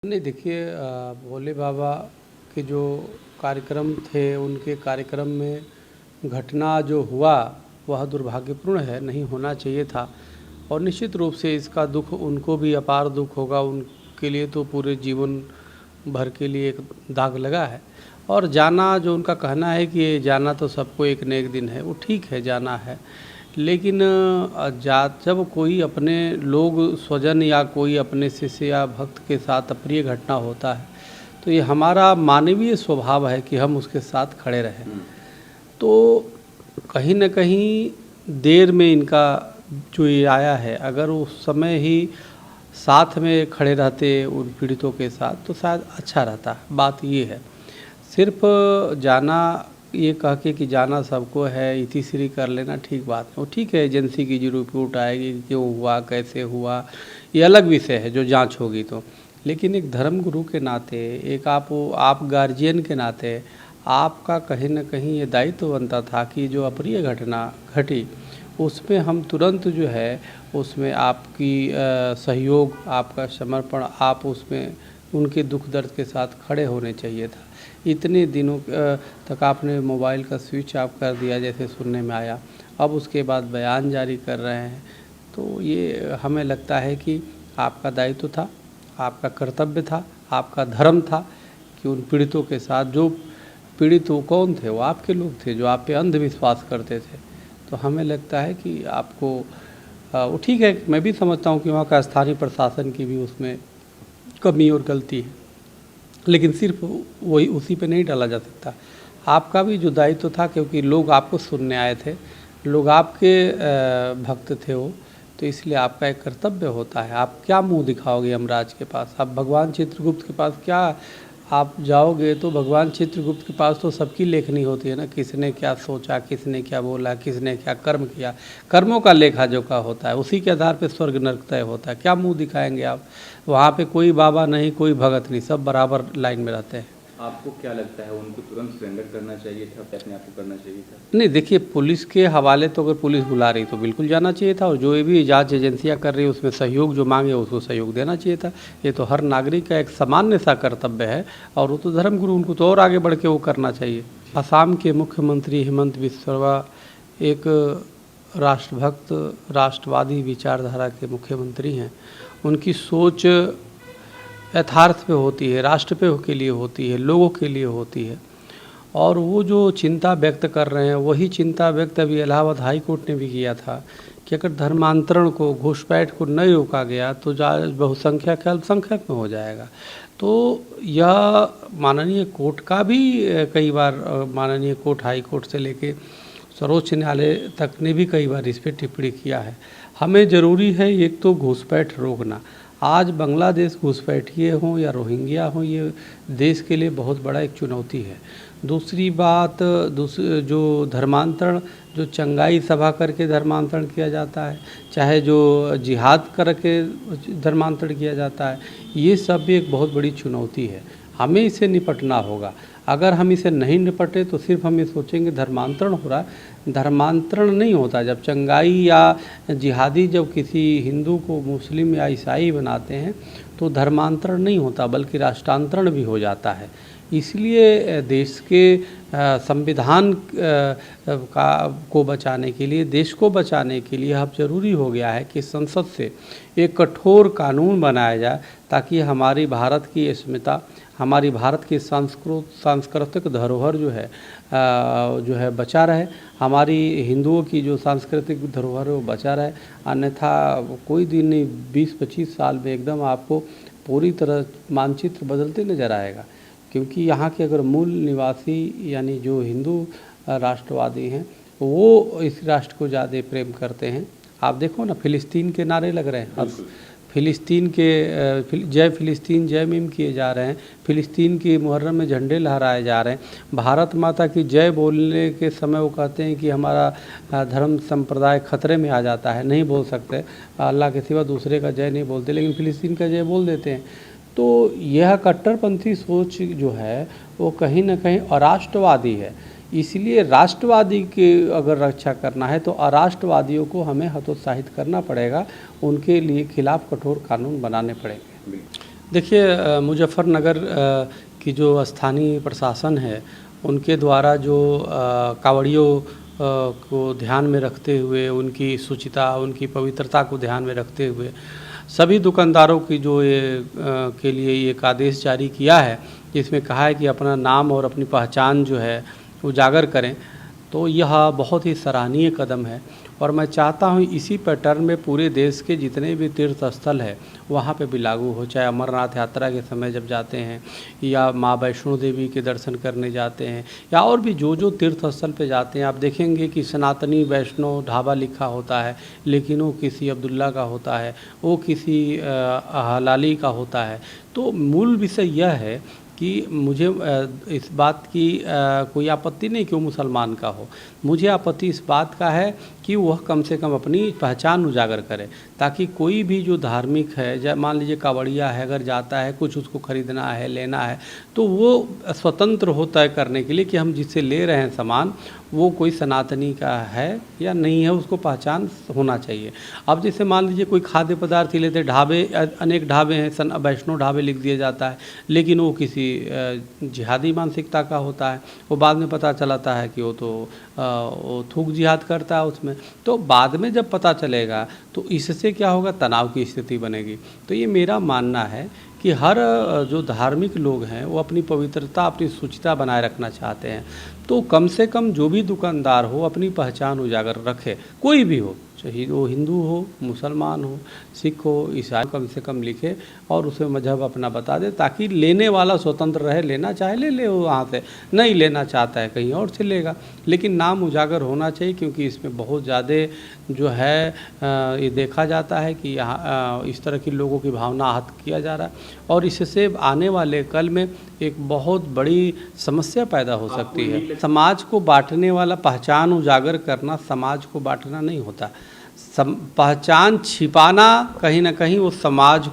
नहीं देखिए भोले बाबा के जो कार्यक्रम थे उनके कार्यक्रम में घटना जो हुआ वह दुर्भाग्यपूर्ण है, नहीं होना चाहिए था। और निश्चित रूप से इसका दुख उनको भी अपार दुख होगा, उनके लिए तो पूरे जीवन भर के लिए एक दाग लगा है। और जाना जो उनका कहना है कि ये जाना तो सबको एक न एक दिन है, वो ठीक है जाना है, लेकिन जब कोई अपने लोग स्वजन या कोई अपने शिष्य या भक्त के साथ अप्रिय घटना होता है तो ये हमारा मानवीय स्वभाव है कि हम उसके साथ खड़े रहें। तो कहीं न कहीं देर में इनका जो ये आया है, अगर उस समय ही साथ में खड़े रहते उन पीड़ितों के साथ तो शायद अच्छा रहता। बात ये है, सिर्फ जाना ये कह के कि जाना सबको है, इतिश्री कर लेना ठीक बात है। वो ठीक है, एजेंसी की जो रिपोर्ट आएगी क्यों हुआ कैसे हुआ ये अलग विषय है जो जांच होगी तो, लेकिन एक धर्म गुरु के नाते, एक आप गार्जियन के नाते आपका कहीं न कहीं ये दायित्व बनता था कि जो अप्रिय घटना घटी उसमें हम तुरंत जो है उसमें आपकी सहयोग, आपका समर्पण, आप उसमें उनके दुख दर्द के साथ खड़े होने चाहिए था। इतने दिनों तक आपने मोबाइल का स्विच ऑफ कर दिया जैसे सुनने में आया, अब उसके बाद बयान जारी कर रहे हैं, तो ये हमें लगता है कि आपका दायित्व था, आपका कर्तव्य था, आपका धर्म था कि उन पीड़ितों के साथ, जो पीड़ित वो कौन थे, वो आपके लोग थे जो आप पे अंधविश्वास करते थे। तो हमें लगता है कि आपको वो ठीक है, मैं भी समझता हूँ कि वहाँ का स्थानीय प्रशासन की भी उसमें कमी और गलती है, लेकिन सिर्फ वही उसी पे नहीं डाला जा सकता। आपका भी जो दायित्व था, क्योंकि लोग आपको सुनने आए थे, लोग आपके भक्त थे वो, तो इसलिए आपका एक कर्तव्य होता है। आप क्या मुंह दिखाओगे यमराज के पास? आप भगवान चित्रगुप्त के पास क्या आप जाओगे? तो भगवान चित्रगुप्त के पास तो सबकी लेखनी होती है ना, किसने क्या सोचा, किसने क्या बोला, किसने क्या कर्म किया, कर्मों का लेखा जोखा होता है, उसी के आधार पे स्वर्ग नरक तय होता है। क्या मुंह दिखाएंगे आप? वहाँ पे कोई बाबा नहीं, कोई भगत नहीं, सब बराबर लाइन में रहते हैं। आपको क्या लगता है, उनको तुरंत सरेंडर करना चाहिए था, अपने आप को करना चाहिए था? नहीं देखिए, पुलिस के हवाले तो अगर पुलिस बुला रही तो बिल्कुल जाना चाहिए था, और जो भी जांच एजेंसियां कर रही है उसमें सहयोग जो मांगे उसको सहयोग देना चाहिए था। ये तो हर नागरिक का एक सामान्य सा कर्तव्य है, और वो तो धर्मगुरु, उनको तो और आगे बढ़ के वो करना चाहिए। असम के मुख्यमंत्री हेमंत बिस्वा शर्मा एक राष्ट्रभक्त, राष्ट्रवादी विचारधारा के मुख्यमंत्री हैं। उनकी सोच यथार्थ पे होती है, राष्ट्र पे के लिए होती है, लोगों के लिए होती है, और वो जो चिंता व्यक्त कर रहे हैं वही चिंता व्यक्त अभी इलाहाबाद हाई कोर्ट ने भी किया था कि अगर धर्मांतरण को, घुसपैठ को नहीं रोका गया तो बहुसंख्यक अल्पसंख्यक में हो जाएगा। तो यह माननीय कोर्ट का भी कई बार, माननीय कोर्ट, हाई कोर्ट से लेके सर्वोच्च न्यायालय तक ने भी कई बार इस पर टिप्पणी किया है। हमें ज़रूरी है एक तो घुसपैठ रोकना। आज बांग्लादेश घुसपैठिए हों या रोहिंग्या हों, ये देश के लिए बहुत बड़ा एक चुनौती है। दूसरी बात, जो धर्मांतरण, जो चंगाई सभा करके धर्मांतरण किया जाता है, चाहे जो जिहाद करके धर्मांतरण किया जाता है, ये सब भी एक बहुत बड़ी चुनौती है। हमें इसे निपटना होगा। अगर हम इसे नहीं निपटे तो सिर्फ हम ये सोचेंगे धर्मांतरण हो रहा है। धर्मांतरण नहीं होता। जब चंगाई या जिहादी जब किसी हिंदू को मुस्लिम या ईसाई बनाते हैं तो धर्मांतरण नहीं होता, बल्कि राष्ट्रांतरण भी हो जाता है। इसलिए देश के संविधान को बचाने के लिए, देश को बचाने के लिए अब जरूरी हो गया है कि संसद से एक कठोर कानून बनाया जाए, ताकि हमारी भारत की अस्मिता, हमारी भारत की सांस्कृतिक धरोहर जो है बचा रहे, हमारी हिंदुओं की जो सांस्कृतिक धरोहर है वो बचा रहे। अन्यथा कोई दिन नहीं, 20-25 साल में एकदम आपको पूरी तरह मानचित्र बदलते नज़र आएगा। क्योंकि यहाँ के अगर मूल निवासी यानी जो हिंदू राष्ट्रवादी हैं वो इस राष्ट्र को ज़्यादा प्रेम करते हैं। आप देखो ना, फिलिस्तीन के नारे लग रहे हैं, फिलिस्तीन के जय फिलिस्तीन जय मीम किए जा रहे हैं, फिलिस्तीन की मुहर्रम में झंडे लहराए जा रहे हैं। भारत माता की जय बोलने के समय वो कहते हैं कि हमारा धर्म संप्रदाय खतरे में आ जाता है, नहीं बोल सकते, अल्लाह के सिवा दूसरे का जय नहीं बोलते, लेकिन फिलिस्तीन का जय बोल देते हैं। तो यह कट्टरपंथी सोच जो है वो कहीं ना कहीं अराष्ट्रवादी है। इसलिए राष्ट्रवादी की अगर रक्षा करना है तो अराष्ट्रवादियों को हमें हतोत्साहित करना पड़ेगा, उनके लिए खिलाफ कठोर कानून बनाने पड़ेंगे। देखिए मुजफ्फरनगर की जो स्थानीय प्रशासन है उनके द्वारा जो कांवड़ियों को ध्यान में रखते हुए, उनकी शुचिता, उनकी पवित्रता को ध्यान में रखते हुए सभी दुकानदारों की जो ये के लिए एक आदेश जारी किया है, जिसमें कहा है कि अपना नाम और अपनी पहचान जो है उजागर करें, तो यह बहुत ही सराहनीय कदम है। और मैं चाहता हूँ इसी पैटर्न में पूरे देश के जितने भी तीर्थ स्थल है वहाँ पे भी लागू हो, चाहे अमरनाथ यात्रा के समय जब जाते हैं या माँ वैष्णो देवी के दर्शन करने जाते हैं या और भी जो तीर्थ स्थल पे जाते हैं, आप देखेंगे कि सनातनी वैष्णो ढाबा लिखा होता है, लेकिन वो किसी अब्दुल्ला का होता है, वो किसी हलाली का होता है। तो मूल विषय यह है कि मुझे इस बात की कोई आपत्ति नहीं कि वो मुसलमान का हो, मुझे आपत्ति इस बात का है कि वह कम से कम अपनी पहचान उजागर करे, ताकि कोई भी जो धार्मिक है, मान लीजिए कांवड़िया है, अगर जाता है कुछ उसको खरीदना है, लेना है, तो वो स्वतंत्र होता है करने के लिए कि हम जिससे ले रहे हैं सामान वो कोई सनातनी का है या नहीं है, उसको पहचान होना चाहिए। अब जैसे मान लीजिए कोई खाद्य पदार्थ ही लेते, ढाबे अनेक ढाबे हैं, वैष्णो ढाबे लिख दिया जाता है, लेकिन वो किसी जिहादी मानसिकता का होता है, वो बाद में पता चलाता है कि वो तो वो थूक जिहाद करता है उसमें। तो बाद में जब पता चलेगा तो इससे क्या होगा, तनाव की स्थिति बनेगी। तो ये मेरा मानना है कि हर जो धार्मिक लोग हैं वो अपनी पवित्रता, अपनी शुचिता बनाए रखना चाहते हैं, तो कम से कम जो भी दुकानदार हो अपनी पहचान उजागर रखे, कोई भी हो, चाहे वो हिंदू हो, मुसलमान हो, सिख हो, ईसाई, कम से कम लिखे और उसमें मजहब अपना बता दे, ताकि लेने वाला स्वतंत्र रहे, लेना चाहे ले ले वो वहाँ से, नहीं लेना चाहता है कहीं और से लेगा, लेकिन नाम उजागर होना चाहिए। क्योंकि इसमें बहुत ज़्यादा जो है ये देखा जाता है कि यहाँ इस तरह की लोगों की भावना आहत किया जा रहा है और इससे आने वाले कल में एक बहुत बड़ी समस्या पैदा हो सकती है। समाज को बांटने वाला, पहचान उजागर करना समाज को बांटना नहीं होता, पहचान छिपाना कहीं ना कहीं वो समाज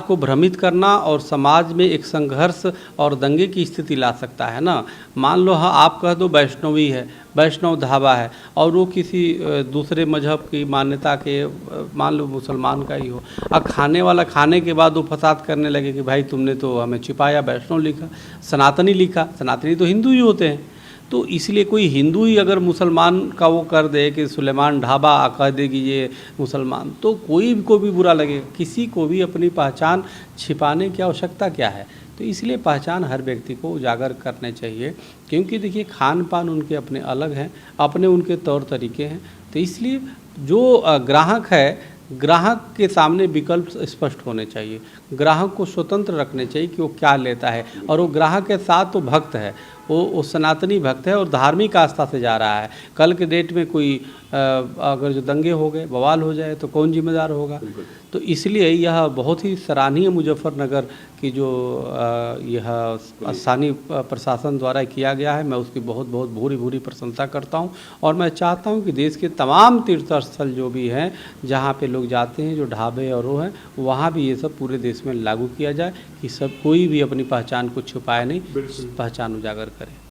को भ्रमित करना और समाज में एक संघर्ष और दंगे की स्थिति ला सकता है ना। मान लो हाँ आप कह दो वैष्णवी है, वैष्णव ढाबा है और वो किसी दूसरे मजहब की मान्यता के, मान लो मुसलमान का ही हो, अब खाने वाला खाने के बाद वो फसाद करने लगे कि भाई तुमने तो हमें छिपाया, वैष्णव लिखा, सनातनी लिखा, सनातनी तो हिंदू ही होते हैं। तो इसलिए कोई हिंदू ही अगर मुसलमान का वो कर दे कि सुलेमान ढाबा कह दे कि ये मुसलमान, तो कोई को भी बुरा लगेगा, किसी को भी अपनी पहचान छिपाने की आवश्यकता क्या है। तो इसलिए पहचान हर व्यक्ति को उजागर करने चाहिए, क्योंकि देखिए खान पान उनके अपने अलग हैं, अपने उनके तौर तरीके हैं। तो इसलिए जो ग्राहक है, ग्राहक के सामने विकल्प स्पष्ट होने चाहिए, ग्राहक को स्वतंत्र रखने चाहिए कि वो क्या लेता है, और वो ग्राहक के साथ तो भक्त है, वो सनातनी भक्त है और धार्मिक आस्था से जा रहा है। कल के डेट में कोई अगर जो दंगे हो गए, बवाल हो जाए तो कौन जिम्मेदार होगा। तो इसलिए यह बहुत ही सराहनीय मुजफ्फरनगर की जो यह स्थानीय प्रशासन द्वारा किया गया है, मैं उसकी बहुत बहुत भूरी भूरी प्रशंसा करता हूं। और मैं चाहता हूं कि देश के तमाम तीर्थ स्थल जो भी हैं, जहां पे लोग जाते हैं, जो ढाबे और वो हैं, वहाँ भी ये सब पूरे देश में लागू किया जाए कि सब कोई भी अपनी पहचान को छुपाए नहीं, पहचान उजागर करे।